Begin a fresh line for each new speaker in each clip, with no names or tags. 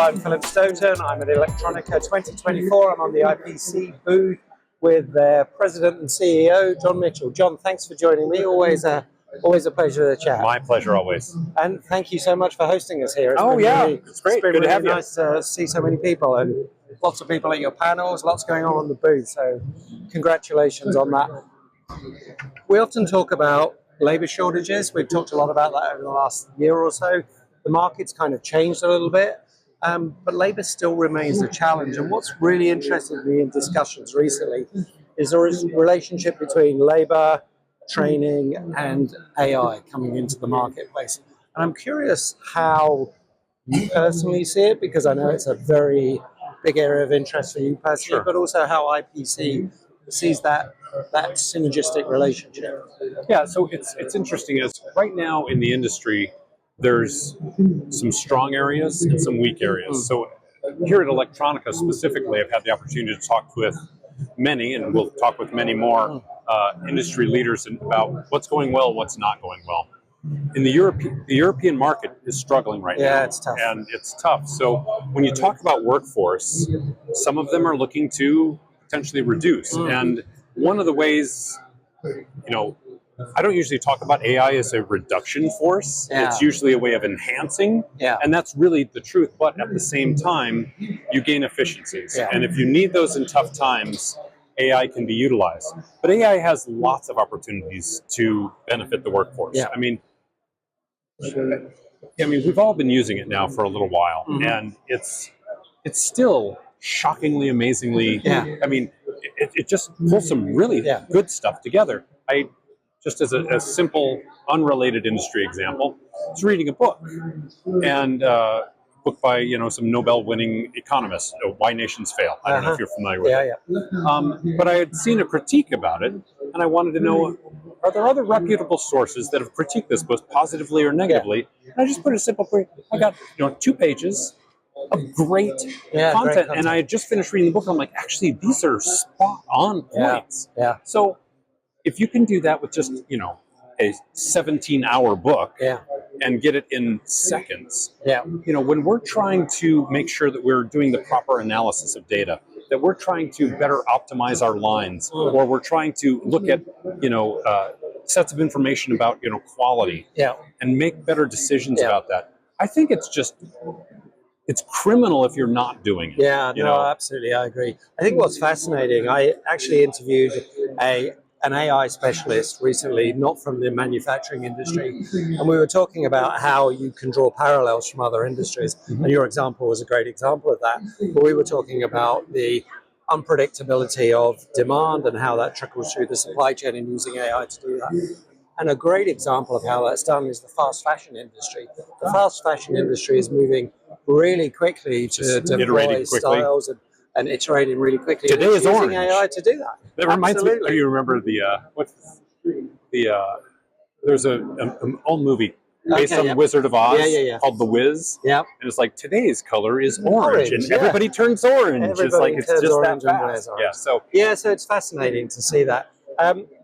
I'm Philip Stoughton. I'm at Electronica 2024. I'm on the IPC booth with their president and CEO, John Mitchell. John, thanks for joining me. Always a pleasure to chat.
My pleasure, always.
And thank you so much for hosting us here.
It's great.
Good
to have you.
Nice to see so many people and lots of people at your panels, lots going on the booth. So congratulations on that. We often talk about labor shortages. We've talked a lot about that over the last year or so. The market's kind of changed a little bit, but labor still remains a challenge. And what's really interested me in discussions recently is there is a relationship between labor, training, and AI coming into the marketplace. And I'm curious how you personally see it, because I know it's a very big area of interest for you personally, but also how IPC sees that synergistic relationship.
Yeah, so it's interesting as right now in the industry, there's some strong areas and some weak areas. So here at Electronica specifically, I've had the opportunity to talk with many, and we'll talk with many more industry leaders about what's going well, what's not going well. In the European market is struggling right now.
Yeah, it's tough.
And it's tough. So when you talk about workforce, some of them are looking to potentially reduce. And one of the ways, I don't usually talk about AI as a reduction force.
Yeah.
It's usually a way of enhancing.
Yeah.
And that's really the truth. But at the same time, you gain efficiencies.
Yeah.
And if you need those in tough times, AI can be utilized. But AI has lots of opportunities to benefit the workforce.
Yeah.
I mean, we've all been using it now for a little while, and it's still shockingly, amazingly.
Yeah.
I mean, it just pulls some really good stuff together. Just as a simple, unrelated industry example, I was reading a book, and book by some Nobel-winning economists, Why Nations Fail. I don't know if you're familiar with it. But I had seen a critique about it, and I wanted to know, are there other reputable sources that have critiqued this, both positively or negatively? And I just put a simple brief. I got 2 pages of great content, and I had just finished reading the book. And I'm like, actually, these are spot on points.
Yeah.
So if you can do that with just a 17-hour book and get it in seconds, when we're trying to make sure that we're doing the proper analysis of data, that we're trying to better optimize our lines, or we're trying to look at sets of information about quality, and make better decisions about that, I think it's criminal if you're not doing it.
Yeah, absolutely, I agree. I think what's fascinating, I actually interviewed an AI specialist recently, not from the manufacturing industry, and we were talking about how you can draw parallels from other industries, and your example was a great example of that. But we were talking about the unpredictability of demand and how that trickles through the supply chain and using AI to do that. And a great example of how that's done is the fast fashion industry. The fast fashion industry is moving really quickly to deploy styles and iterating really quickly.
Today is
using
orange.
AI to do that.
That reminds me. You remember there's an old movie based on the Wizard of Oz called The Wiz.
Yeah.
And it's like, today's color is orange, and everybody turns orange. It's just that fast.
So it's fascinating to see that.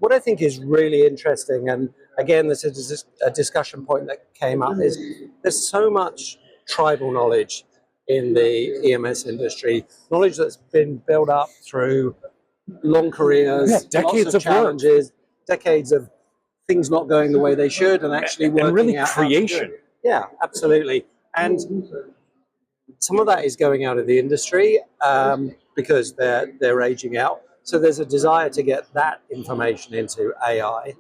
What I think is really interesting, and again, this is a discussion point that came up, is there's so much tribal knowledge in the EMS industry, knowledge that's been built up through long careers,
decades of
challenges, decades of things not going the way they should, and actually working
and really
out
creation.
Yeah, absolutely. And some of that is going out of the industry because they're aging out. So there's a desire to get that information into AI.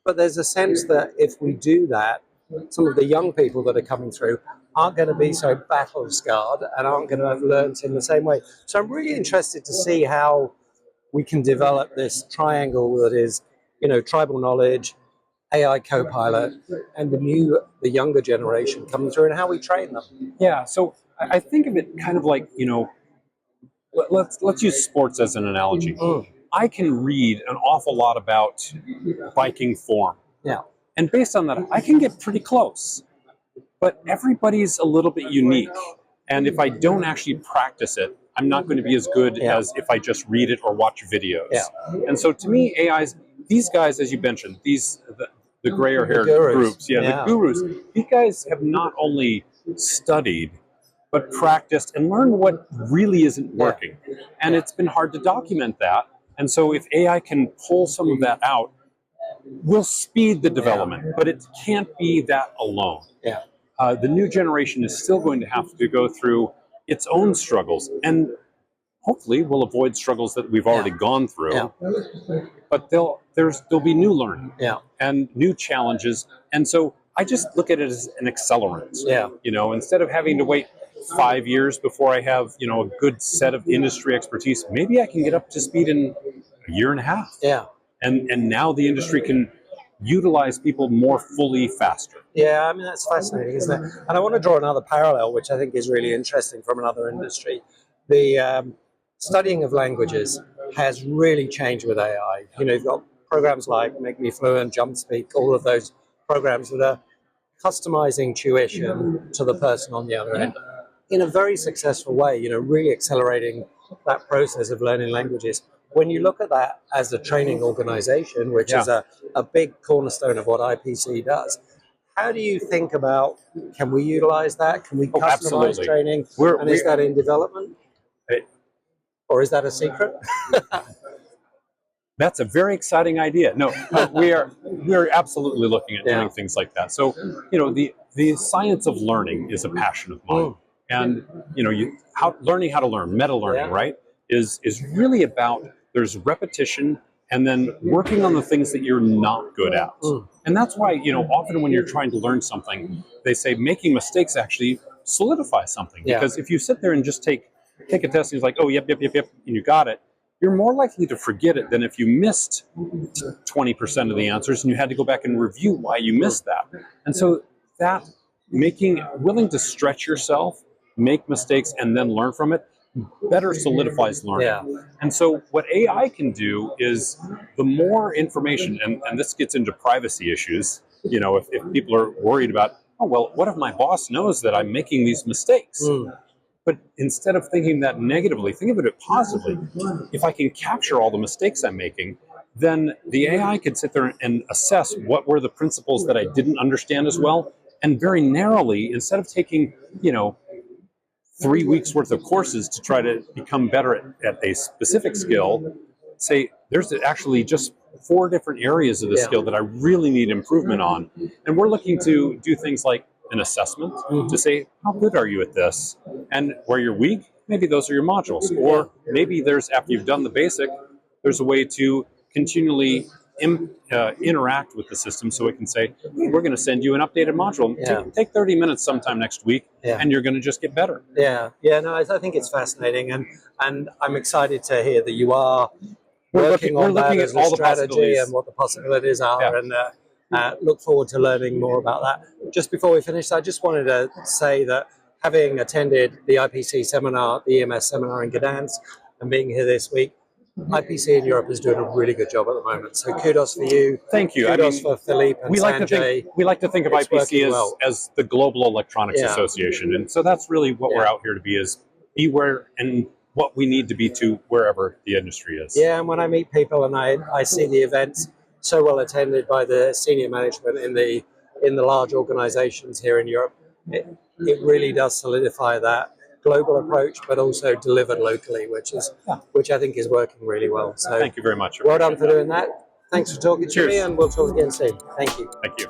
But there's a sense that if we do that, some of the young people that are coming through aren't going to be so battle scarred and aren't going to have learnt in the same way. So I'm really interested to see how we can develop this triangle that is, tribal knowledge, AI co-pilot, and the younger generation coming through, and how we train them.
Yeah, so I think of it kind of like, let's use sports as an analogy. I can read an awful lot about biking form.
Yeah.
And based on that, I can get pretty close. But everybody's a little bit unique. And if I don't actually practice it, I'm not going to be as good as if I just read it or watch videos.
Yeah.
And so to me, these guys, as you mentioned, the grayer haired groups, the gurus, these guys have not only studied, but practiced and learned what really isn't working. And it's been hard to document that. And so if AI can pull some of that out, we'll speed the development, but it can't be that alone.
Yeah.
The new generation is still going to have to go through its own struggles, and hopefully we'll avoid struggles that we've already gone through.
Yeah.
But there'll be new learning and new challenges, and so I just look at it as an accelerant.
Yeah.
You know, instead of having to wait 5 years before I have, you know, a good set of industry expertise, maybe I can get up to speed in a year and a half.
Yeah.
And now the industry can utilize people more fully faster.
Yeah, I mean, that's fascinating, isn't it? And I want to draw another parallel, which I think is really interesting from another industry. The studying of languages has really changed with AI. You know, you've got programs like Make Me Fluent, Jump Speak, all of those programs that are customizing tuition to the person on the other end in a very successful way, you know, really accelerating that process of learning languages. When you look at that as a training organization, which is a big cornerstone of what IPC does, how do you think about, can we utilize that? Can we customize training? And is that in development? Or is that a secret?
That's a very exciting idea. No, we're absolutely looking at doing things like that. So, you know, the science of learning is a passion of mine. And, you know, learning how to learn, meta learning, right, is really about, there's repetition and then working on the things that you're not good at. And that's why, you know, often when you're trying to learn something, they say making mistakes actually solidify something. Because if you sit there and just take a test and you're like, oh, yep, and you got it, you're more likely to forget it than if you missed 20% of the answers and you had to go back and review why you missed that. And so that willing to stretch yourself, make mistakes, and then learn from it, better solidifies learning. And so what AI can do is, the more information, and this gets into privacy issues, you know, if people are worried about, oh, well, what if my boss knows that I'm making these mistakes? But instead of thinking that negatively, think of it positively. If I can capture all the mistakes I'm making, then the AI could sit there and assess what were the principles that I didn't understand as well, and very narrowly, instead of taking, you know, 3 weeks worth of courses to try to become better at a specific skill, say there's actually just 4 different areas of the skill that I really need improvement on. And we're looking to do things like an assessment to say, how good are you at this? And where you're weak, maybe those are your modules. Or maybe there's, after you've done the basic, there's a way to continually interact with the system, so it can say, hey, we're going to send you an updated module. Take 30 minutes sometime next week, and you're going to just get better.
No, I think it's fascinating, and I'm excited to hear that you are working on that as a strategy and what the possibilities are, and look forward to learning more about that. Just before we finish, I just wanted to say that having attended the IPC seminar, the EMS seminar in Gdansk, and being here this week, IPC in Europe is doing a really good job at the moment. So kudos for you.
Thank you.
Kudos for Philippe and Sanjay.
We like to think of IPC as the Global Electronics Association. And so that's really what we're out here to be, is be where and what we need to be to wherever the industry is.
Yeah, and when I meet people and I see the events so well attended by the senior management in the large organizations here in Europe, it really does solidify that global approach, but also delivered locally, which I think is working really well. So
thank you very much.
Well done for doing that. Thanks for talking to me, and we'll talk again soon. Thank you.
Thank you.